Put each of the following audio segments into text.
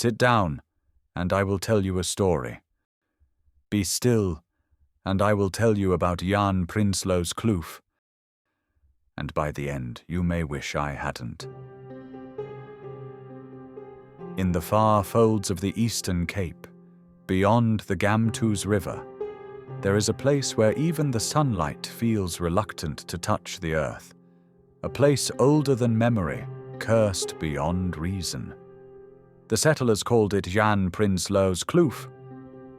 Sit down, and I will tell you a story. Be still, and I will tell you about Jan Prinsloo's Kloof. And by the end, you may wish I hadn't. In the far folds of the Eastern Cape, beyond the Gamtoos River, there is a place where even the sunlight feels reluctant to touch the earth. A place older than memory, cursed beyond reason. The settlers called it Jan Prinsloo's Kloof,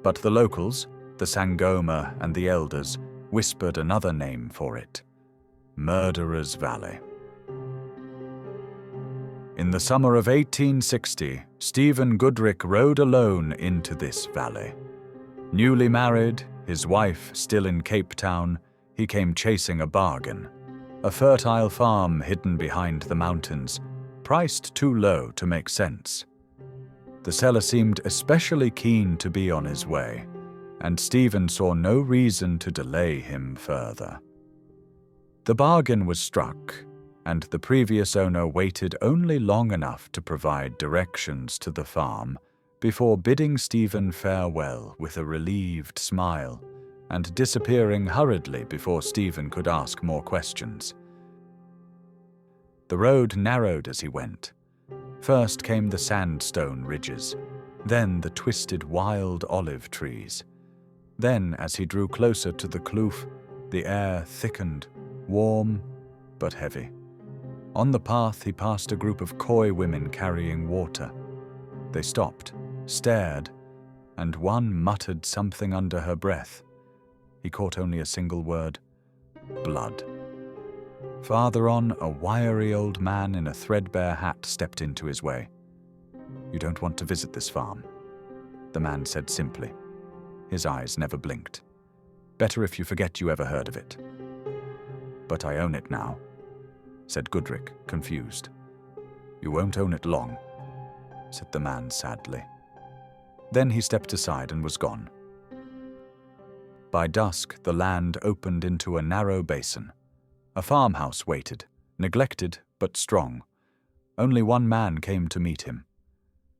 but the locals, the Sangoma and the elders, whispered another name for it: Murderer's Valley. In the summer of 1860, Stephen Goodrick rode alone into this valley. Newly married, his wife still in Cape Town, he came chasing a bargain. A fertile farm hidden behind the mountains, priced too low to make sense. The seller seemed especially keen to be on his way, and Stephen saw no reason to delay him further. The bargain was struck, and the previous owner waited only long enough to provide directions to the farm before bidding Stephen farewell with a relieved smile and disappearing hurriedly before Stephen could ask more questions. The road narrowed as he went. First came the sandstone ridges, then the twisted wild olive trees. Then, as he drew closer to the kloof, the air thickened, warm but heavy. On the path he passed a group of coy women carrying water. They stopped, stared, and one muttered something under her breath. He caught only a single word: blood. Farther on, a wiry old man in a threadbare hat stepped into his way. "You don't want to visit this farm," the man said simply. His eyes never blinked. "Better if you forget you ever heard of it." "But I own it now," said Goodrick, confused. "You won't own it long," said the man sadly. Then he stepped aside and was gone. By dusk, the land opened into a narrow basin. A farmhouse waited, neglected but strong. Only one man came to meet him.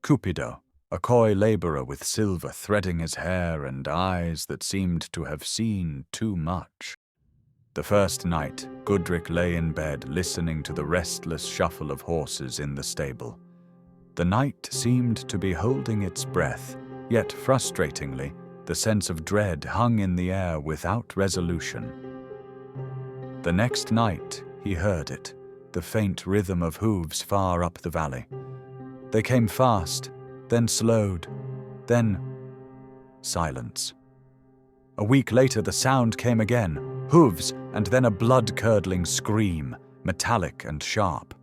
Cupido, a coy labourer with silver threading his hair and eyes that seemed to have seen too much. The first night, Goodrick lay in bed listening to the restless shuffle of horses in the stable. The night seemed to be holding its breath, yet frustratingly, the sense of dread hung in the air without resolution. The next night, he heard it, the faint rhythm of hooves far up the valley. They came fast, then slowed, then silence. A week later, the sound came again, hooves, and then a blood-curdling scream, metallic and sharp.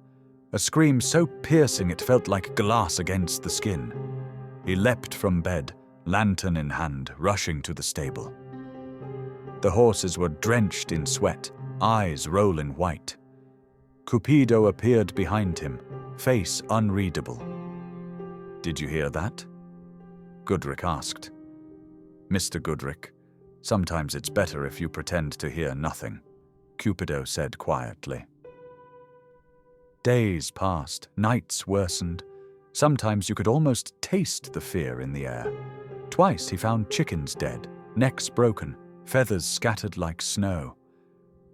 A scream so piercing it felt like glass against the skin. He leapt from bed, lantern in hand, rushing to the stable. The horses were drenched in sweat, eyes rolling white. Cupido appeared behind him, face unreadable. "Did you hear that?" Goodrick asked. "Mr. Goodrick, sometimes it's better if you pretend to hear nothing," Cupido said quietly. Days passed, nights worsened. Sometimes you could almost taste the fear in the air. Twice he found chickens dead, necks broken, feathers scattered like snow.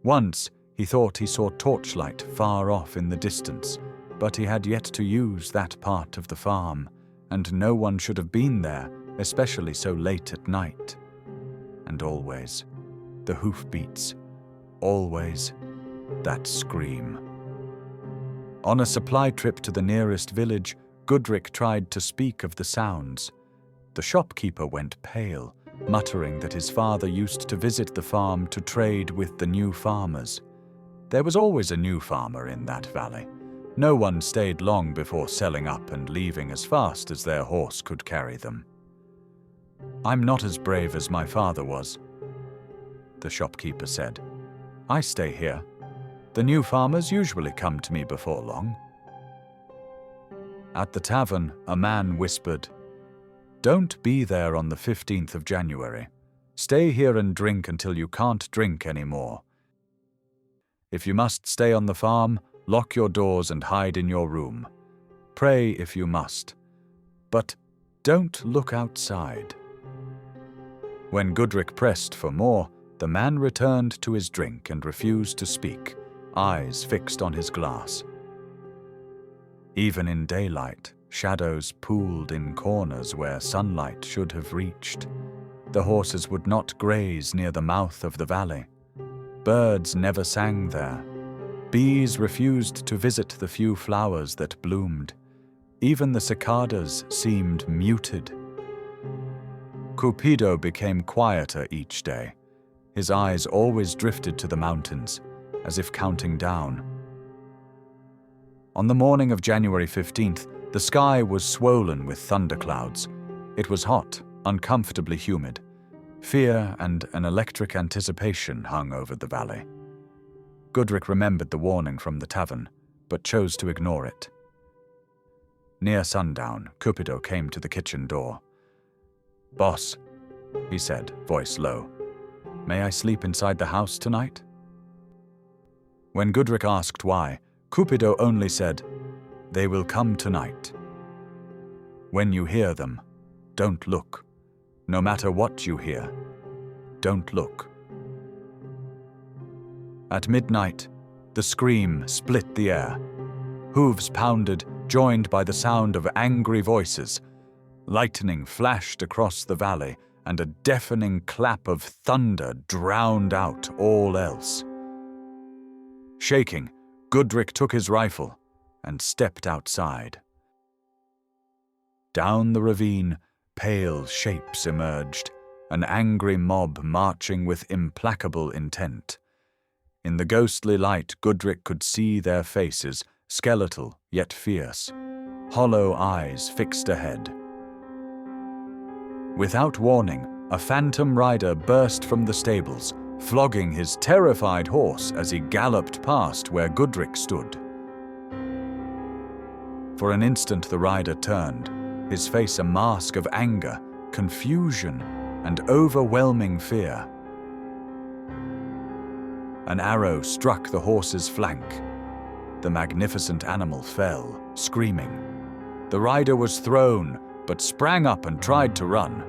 Once he thought he saw torchlight far off in the distance, but he had yet to use that part of the farm, and no one should have been there, especially so late at night. And always, the hoofbeats, always, that scream. On a supply trip to the nearest village, Goodrick tried to speak of the sounds. The shopkeeper went pale, muttering that his father used to visit the farm to trade with the new farmers. There was always a new farmer in that valley. No one stayed long before selling up and leaving as fast as their horse could carry them. "I'm not as brave as my father was," the shopkeeper said. "I stay here. The new farmers usually come to me before long." At the tavern, a man whispered, "Don't be there on the 15th of January. Stay here and drink until you can't drink anymore. If you must stay on the farm, lock your doors and hide in your room. Pray if you must. but don't look outside." When Gudrick pressed for more, the man returned to his drink and refused to speak, eyes fixed on his glass. Even in daylight, shadows pooled in corners where sunlight should have reached. The horses would not graze near the mouth of the valley. Birds never sang there. Bees refused to visit the few flowers that bloomed. Even the cicadas seemed muted. Cupido became quieter each day. His eyes always drifted to the mountains, as if counting down. On the morning of January 15th, the sky was swollen with thunderclouds. It was hot, uncomfortably humid. Fear and an electric anticipation hung over the valley. Gudrick remembered the warning from the tavern, but chose to ignore it. Near sundown, Cupido came to the kitchen door. "Boss," he said, voice low, "may I sleep inside the house tonight?" When Gudrick asked why, Cupido only said, "They will come tonight. When you hear them, don't look. No matter what you hear, don't look." At midnight, the scream split the air. Hooves pounded, joined by the sound of angry voices. Lightning flashed across the valley, and a deafening clap of thunder drowned out all else. Shaking, Gudrick took his rifle and stepped outside. Down the ravine, pale shapes emerged, an angry mob marching with implacable intent. In the ghostly light, Gudrick could see their faces, skeletal yet fierce, hollow eyes fixed ahead. Without warning, a phantom rider burst from the stables, flogging his terrified horse as he galloped past where Gudrick stood. For an instant the rider turned, his face a mask of anger, confusion, and overwhelming fear. An arrow struck the horse's flank. The magnificent animal fell, screaming. The rider was thrown, but sprang up and tried to run.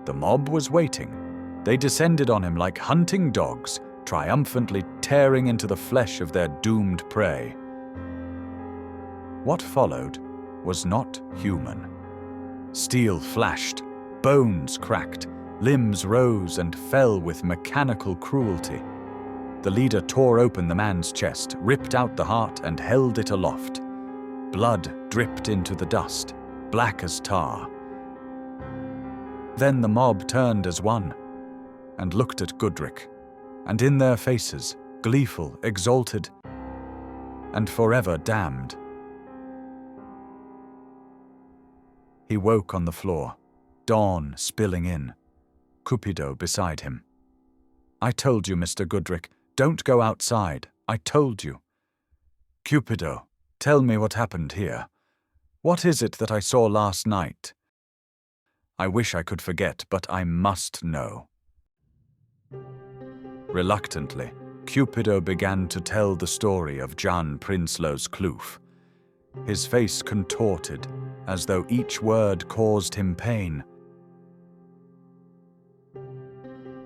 The mob was waiting. They descended on him like hunting dogs, triumphantly tearing into the flesh of their doomed prey. What followed was not human. Steel flashed, bones cracked, limbs rose and fell with mechanical cruelty. The leader tore open the man's chest, ripped out the heart, and held it aloft. Blood dripped into the dust, black as tar. Then the mob turned as one, and looked at Gudrick, and in their faces, gleeful, exalted, and forever damned. He woke on the floor, dawn spilling in, Cupido beside him. "I told you, Mr. Gudrick, don't go outside. I told you." "Cupido, tell me what happened here. What is it that I saw last night? I wish I could forget, but I must know." Reluctantly, Cupido began to tell the story of Jan Prinsloo's Kloof. His face contorted, as though each word caused him pain.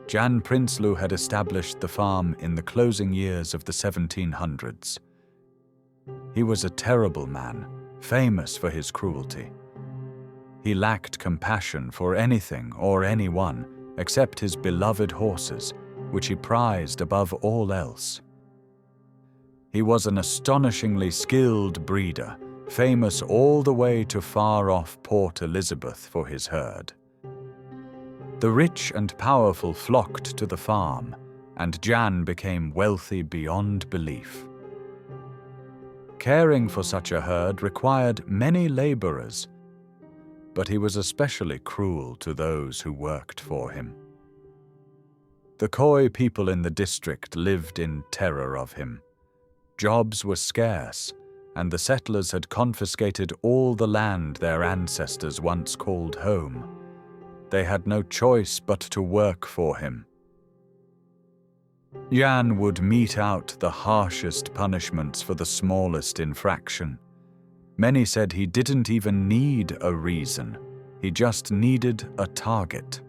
Jan Prinsloo had established the farm in the closing years of the 1700s. He was a terrible man, famous for his cruelty. He lacked compassion for anything or anyone except his beloved horses, which he prized above all else. He was an astonishingly skilled breeder, famous all the way to far-off Port Elizabeth for his herd. The rich and powerful flocked to the farm, and Jan became wealthy beyond belief. Caring for such a herd required many laborers, but he was especially cruel to those who worked for him. The coy people in the district lived in terror of him. Jobs were scarce, and the settlers had confiscated all the land their ancestors once called home. They had no choice but to work for him. Jan would mete out the harshest punishments for the smallest infraction. Many said he didn't even need a reason. He just needed a target.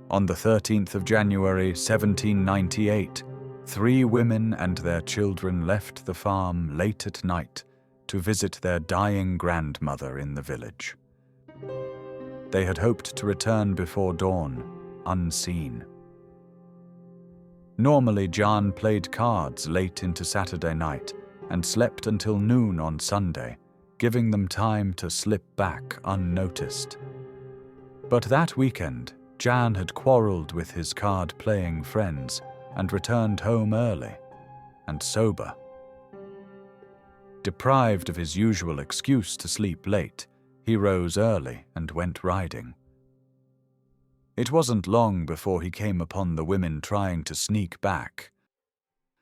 On the 13th of January, 1798, 3 women and their children left the farm late at night to visit their dying grandmother in the village. They had hoped to return before dawn, unseen. Normally, John played cards late into Saturday night and slept until noon on Sunday, giving them time to slip back unnoticed. But that weekend, Jan had quarreled with his card-playing friends and returned home early and sober. Deprived of his usual excuse to sleep late, he rose early and went riding. It wasn't long before he came upon the women trying to sneak back.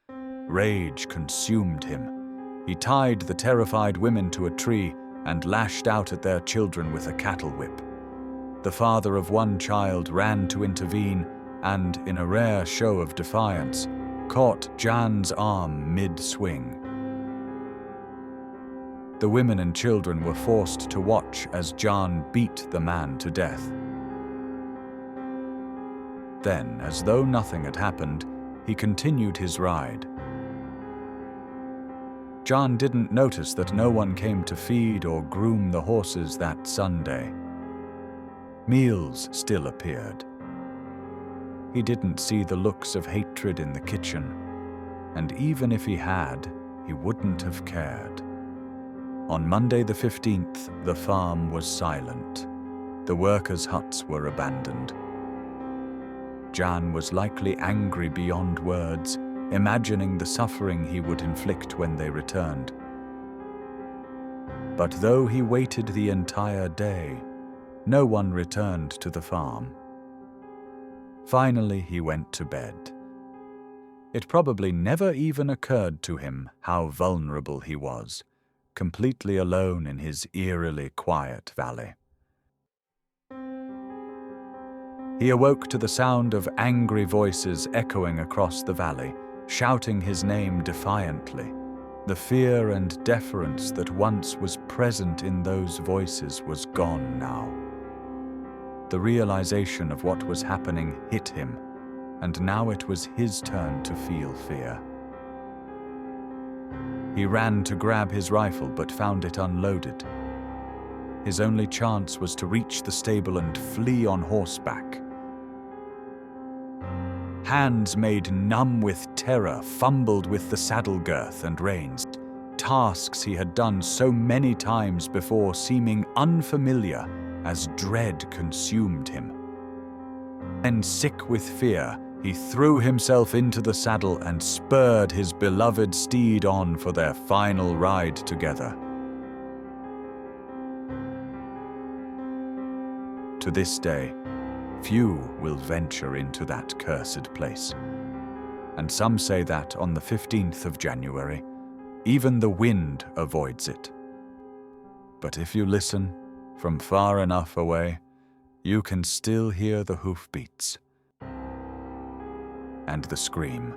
Rage consumed him. He tied the terrified women to a tree and lashed out at their children with a cattle whip. The father of one child ran to intervene and, in a rare show of defiance, caught Jan's arm mid-swing. The women and children were forced to watch as Jan beat the man to death. Then, as though nothing had happened, he continued his ride. Jan didn't notice that no one came to feed or groom the horses that Sunday. Meals still appeared. He didn't see the looks of hatred in the kitchen, and even if he had, he wouldn't have cared. On Monday the 15th, the farm was silent. The workers' huts were abandoned. Jan was likely angry beyond words, imagining the suffering he would inflict when they returned. But though he waited the entire day, no one returned to the farm. Finally, he went to bed. It probably never even occurred to him how vulnerable he was, completely alone in his eerily quiet valley. He awoke to the sound of angry voices echoing across the valley, shouting his name defiantly. The fear and deference that once was present in those voices was gone now. The realization of what was happening hit him, and now it was his turn to feel fear. He ran to grab his rifle but found it unloaded. His only chance was to reach the stable and flee on horseback. Hands made numb with terror fumbled with the saddle girth and reins, tasks he had done so many times before seeming unfamiliar as dread consumed him. Then, sick with fear, he threw himself into the saddle and spurred his beloved steed on for their final ride together. To this day, few will venture into that cursed place, and some say that on the 15th of January, even the wind avoids it. But if you listen from far enough away, you can still hear the hoofbeats and the scream.